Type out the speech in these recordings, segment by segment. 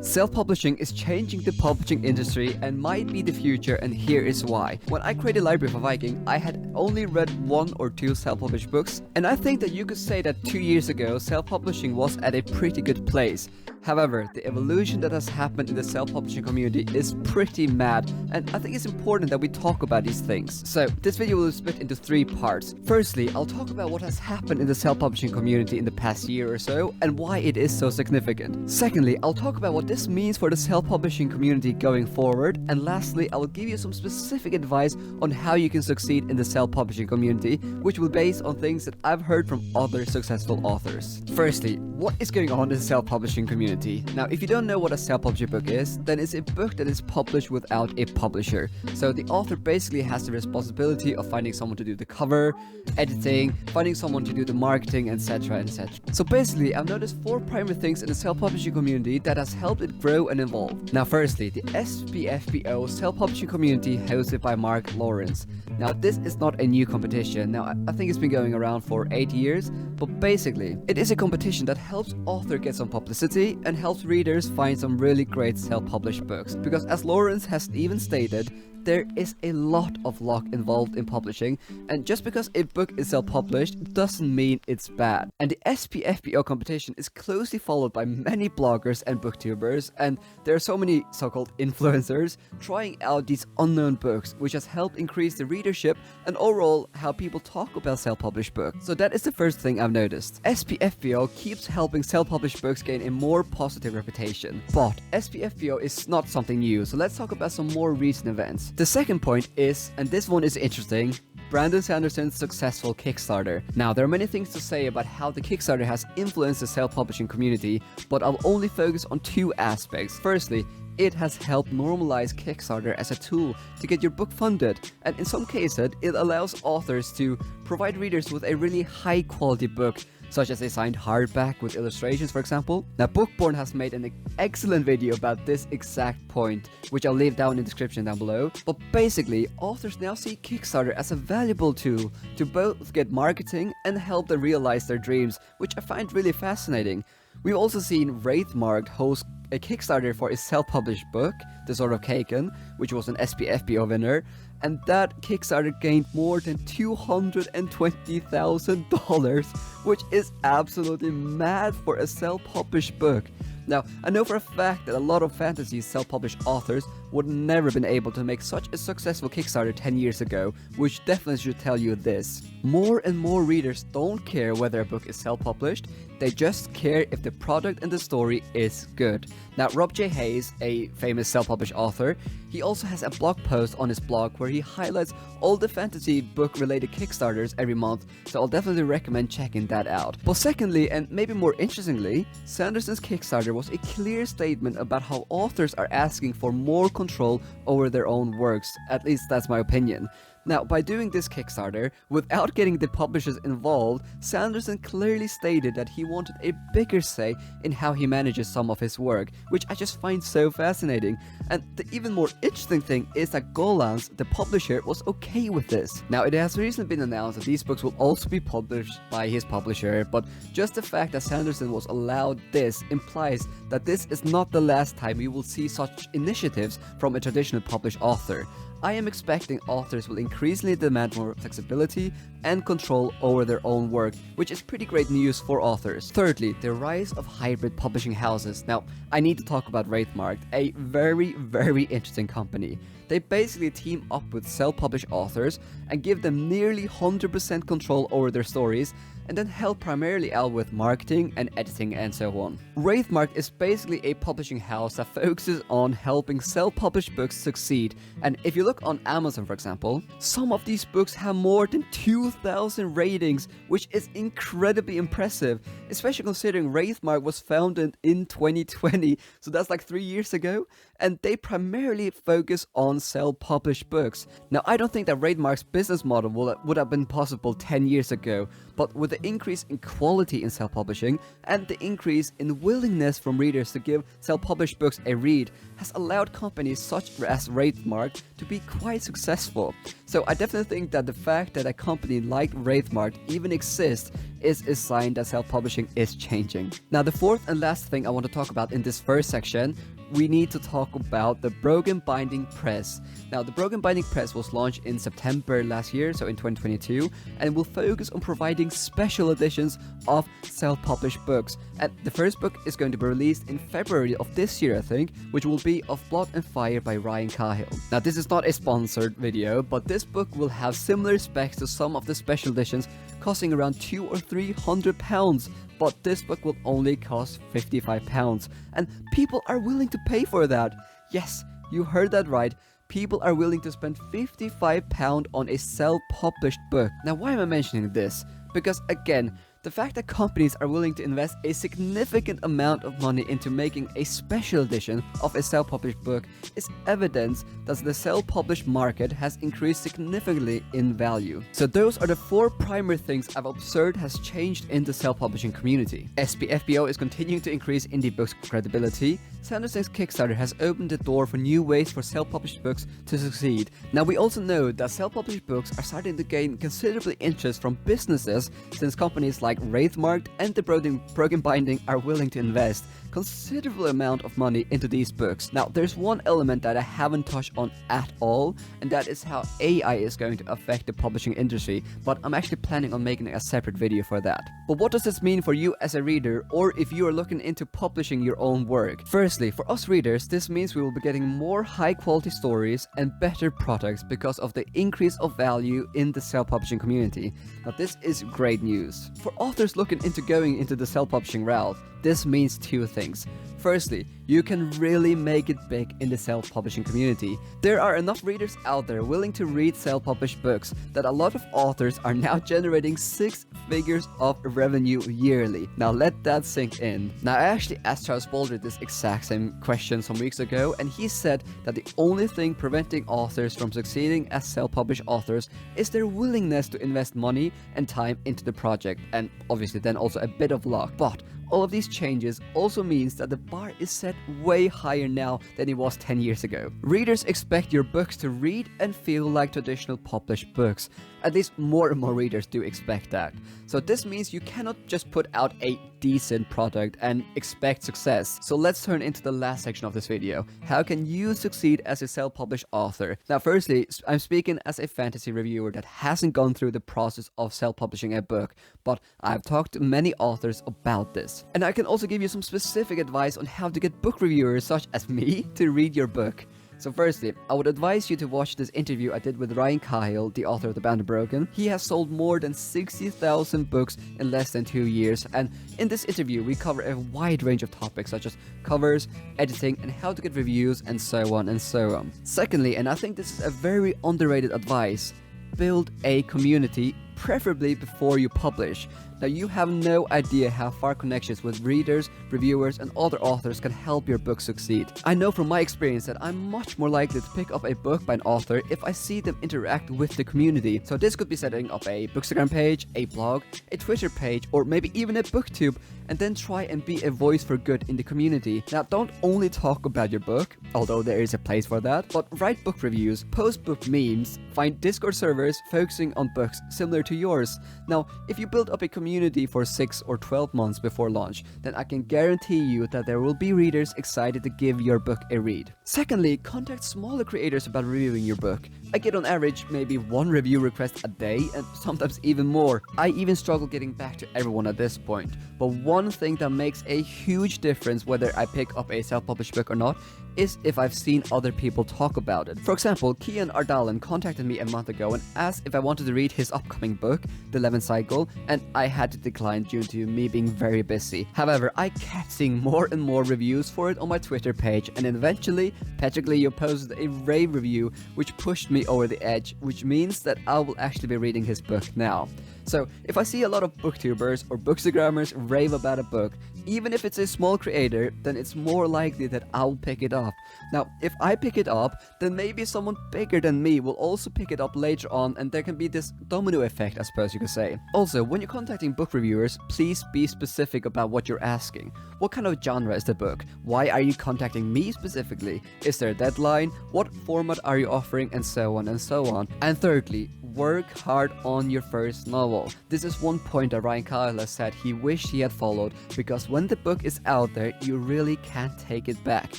Self-publishing is changing the publishing industry and might be the future, and here is why. When I created Library for Viking, I had only read 1 or 2 self-published books, and I think that you could say that 2 years ago, self-publishing was at a pretty good place. However, the evolution that has happened in the self-publishing community is pretty mad, and I think it's important that we talk about these things. So, this video will be split into 3 parts. Firstly, I'll talk about what has happened in the self-publishing community in the past year or so, and why it is so significant. Secondly, I'll talk about what this means for the self-publishing community going forward, and lastly, I will give you some specific advice on how you can succeed in the self-publishing community, which will be based on things that I've heard from other successful authors. Firstly, what is going on in the self-publishing community? Now, if you don't know what a self-publishing book is, then it's a book that is published without a publisher. So the author basically has the responsibility of finding someone to do the cover, editing, finding someone to do the marketing, etc, etc. So basically, I've noticed 4 primary things in the self-publishing community that has helped it grow and evolve. Now, firstly, the SPFBO self-publishing community hosted by Mark Lawrence. Now, this is not a new competition. Now, I think it's been going around for 8 years, but basically, it is a competition that helps authors get some publicity and helps readers find some really great self-published books. Because as Lawrence has even stated, there is a lot of luck involved in publishing, and just because a book is self-published doesn't mean it's bad. And the SPFBO competition is closely followed by many bloggers and booktubers, and there are so many so-called influencers trying out these unknown books, which has helped increase the readership and overall how people talk about self-published books. So that is the first thing I've noticed. SPFBO keeps helping self-published books gain a more positive reputation. But SPFBO is not something new, so let's talk about some more recent events. The second point is, and this one is interesting, Brandon Sanderson's successful Kickstarter. Now, there are many things to say about how the Kickstarter has influenced the self-publishing community, but I'll only focus on 2 aspects. Firstly, it has helped normalize Kickstarter as a tool to get your book funded, and in some cases, it allows authors to provide readers with a really high quality book, such as a signed hardback with illustrations, for example. Now, Bookborn has made an excellent video about this exact point, which I'll leave down in the description down below. But basically, authors now see Kickstarter as a valuable tool to both get marketing and help them realize their dreams, which I find really fascinating. We've also seen Wraithmark host a Kickstarter for a self-published book, The Sword of Kaken, which was an SPFBO winner, and that Kickstarter gained more than $220,000, which is absolutely mad for a self-published book. Now, I know for a fact that a lot of fantasy self-published authors would never been able to make such a successful Kickstarter 10 years ago, which definitely should tell you this. More and more readers don't care whether a book is self-published, they just care if the product and the story is good. Now, Rob J. Hayes, a famous self-published author, he also has a blog post on his blog where he highlights all the fantasy book related Kickstarters every month, so I'll definitely recommend checking that out. But secondly, and maybe more interestingly, Sanderson's Kickstarter was a clear statement about how authors are asking for more control over their own works, at least that's my opinion. Now, by doing this Kickstarter, without getting the publishers involved, Sanderson clearly stated that he wanted a bigger say in how he manages some of his work, which I just find so fascinating. And the even more interesting thing is that Gollancz, the publisher, was okay with this. Now, it has recently been announced that these books will also be published by his publisher, but just the fact that Sanderson was allowed this implies that this is not the last time we will see such initiatives from a traditional published author. I am expecting authors will increasingly demand more flexibility and control over their own work, which is pretty great news for authors. Thirdly, the rise of hybrid publishing houses. Now, I need to talk about Wraithmark, a very interesting company. They basically team up with self-published authors and give them nearly 100% control over their stories, and then help primarily out with marketing and editing and so on. Wraithmark is basically a publishing house that focuses on helping self-published books succeed, and if you look on Amazon, for example, some of these books have more than 2,000 ratings, which is incredibly impressive, especially considering Wraithmark was founded in 2020, so that's like 3 years ago, and they primarily focus on self-published books. Now, I don't think that Wraithmark's business model would have been possible 10 years ago, but with the the increase in quality in self-publishing and the increase in willingness from readers to give self-published books a read has allowed companies such as Wraithmark to be quite successful. So I definitely think that the fact that a company like Wraithmark even exists is a sign that self-publishing is changing. Now, the fourth and last thing I want to talk about in this first section, we need to talk about the Broken Binding Press. Now, the Broken Binding Press was launched in September last year, so in 2022, and will focus on providing special editions of self-published books. And the first book is going to be released in February of this year, I think, which will be Of Blood and Fire by Ryan Cahill. Now, this is not a sponsored video, but this book will have similar specs to some of the special editions, costing around £200 or £300, but this book will only cost £55, and people are willing to pay for that. Yes, you heard that right. People are willing to spend £55 on a self-published book. Now, why am I mentioning this? Because again, the fact that companies are willing to invest a significant amount of money into making a special edition of a self-published book is evidence that the self-published market has increased significantly in value. So those are the four primary things I've observed has changed in the self-publishing community. SPFBO is continuing to increase indie books' credibility. Sanderson's Kickstarter has opened the door for new ways for self-published books to succeed. Now, we also know that self-published books are starting to gain considerable interest from businesses, since companies like Wraithmark and the Broken Binding are willing to invest considerable amount of money into these books. Now, there's one element that I haven't touched on at all, and that is how AI is going to affect the publishing industry, but I'm actually planning on making a separate video for that. But what does this mean for you as a reader, or if you are looking into publishing your own work? Firstly, for us readers, this means we will be getting more high quality stories and better products because of the increase of value in the self-publishing community. Now, this is great news. For authors looking into going into the self-publishing route, this means two things. Firstly, you can really make it big in the self-publishing community. There are enough readers out there willing to read self-published books that a lot of authors are now generating 6 figures of revenue yearly. Now let that sink in. Now, I actually asked Charles Boulder this exact same question some weeks ago, and he said that the only thing preventing authors from succeeding as self-published authors is their willingness to invest money and time into the project, and obviously then also a bit of luck. But all of these changes also means that the bar is set way higher now than it was 10 years ago. Readers expect your books to read and feel like traditional published books. At least more and more readers do expect that. So this means you cannot just put out a decent product and expect success. So let's turn into the last section of this video. How can you succeed as a self-published author? Now, firstly, I'm speaking as a fantasy reviewer that hasn't gone through the process of self-publishing a book, but I've talked to many authors about this. And I can also give you some specific advice on how to get book reviewers such as me to read your book. So firstly, I would advise you to watch this interview I did with Ryan Cahill, the author of The Bound and Broken. He has sold more than 60,000 books in less than 2 years, and in this interview we cover a wide range of topics such as covers, editing, and how to get reviews, and so on and so on. Secondly, and I think this is a very underrated advice, build a community, preferably before you publish. Now, you have no idea how far connections with readers, reviewers, and other authors can help your book succeed. I know from my experience that I'm much more likely to pick up a book by an author if I see them interact with the community. So this could be setting up a Bookstagram page, a blog, a Twitter page, or maybe even a booktube, and then try and be a voice for good in the community. Now, don't only talk about your book, although there is a place for that, but write book reviews, post book memes, find Discord servers focusing on books similar to yours. Now, if you build up a community for 6 or 12 months before launch, then I can guarantee you that there will be readers excited to give your book a read. Secondly, contact smaller creators about reviewing your book. I get on average maybe 1 review request a day, and sometimes even more. I even struggle getting back to everyone at this point. But one thing that makes a huge difference whether I pick up a self-published book or not is if I've seen other people talk about it. For example, Kian Ardalan contacted me a month ago and asked if I wanted to read his upcoming book, The 11th Cycle, and I had to decline due to me being very busy. However, I kept seeing more and more reviews for it on my Twitter page, and eventually, Patrick Leo posted a rave review which pushed me over the edge, which means that I will actually be reading his book now. So, if I see a lot of booktubers or bookstagrammers rave about a book, even if it's a small creator, then it's more likely that I'll pick it up. Now, if I pick it up, then maybe someone bigger than me will also pick it up later on, and there can be this domino effect effect, I suppose you could say. Also, when you're contacting book reviewers, please be specific about what you're asking. What kind of genre is the book? Why are you contacting me specifically? Is there a deadline? What format are you offering? And so on and so on. And thirdly, work hard on your first novel. This is one point that Ryan Kyle has said he wished he had followed, because when the book is out there, you really can't take it back.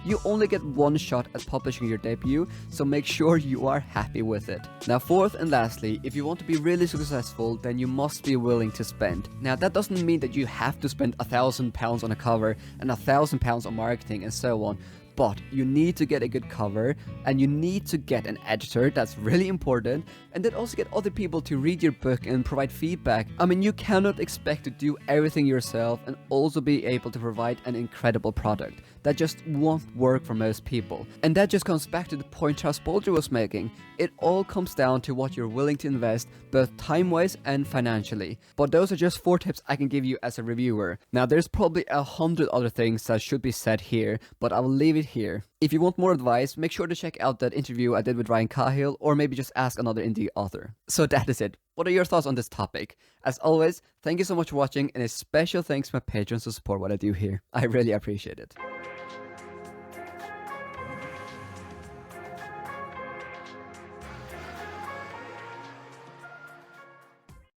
You only get one shot at publishing your debut, so make sure you are happy with it. Now, fourth and lastly, if you want to be really successful, then you must be willing to spend. Now, that doesn't mean that you have to spend £1,000 on a cover and £1,000 on marketing and so on. But you need to get a good cover, and you need to get an editor, that's really important, and then also get other people to read your book and provide feedback. I mean, you cannot expect to do everything yourself and also be able to provide an incredible product. That just won't work for most people. And that just comes back to the point Charles Bolger was making. It all comes down to what you're willing to invest, both time-wise and financially. But those are just 4 tips I can give you as a reviewer. Now, there's probably 100 other things that should be said here, but I will leave it here. If you want more advice, make sure to check out that interview I did with Ryan Cahill, or maybe just ask another indie author. So that is it. What are your thoughts on this topic? As always, thank you so much for watching, and a special thanks to my patrons who support what I do here. I really appreciate it.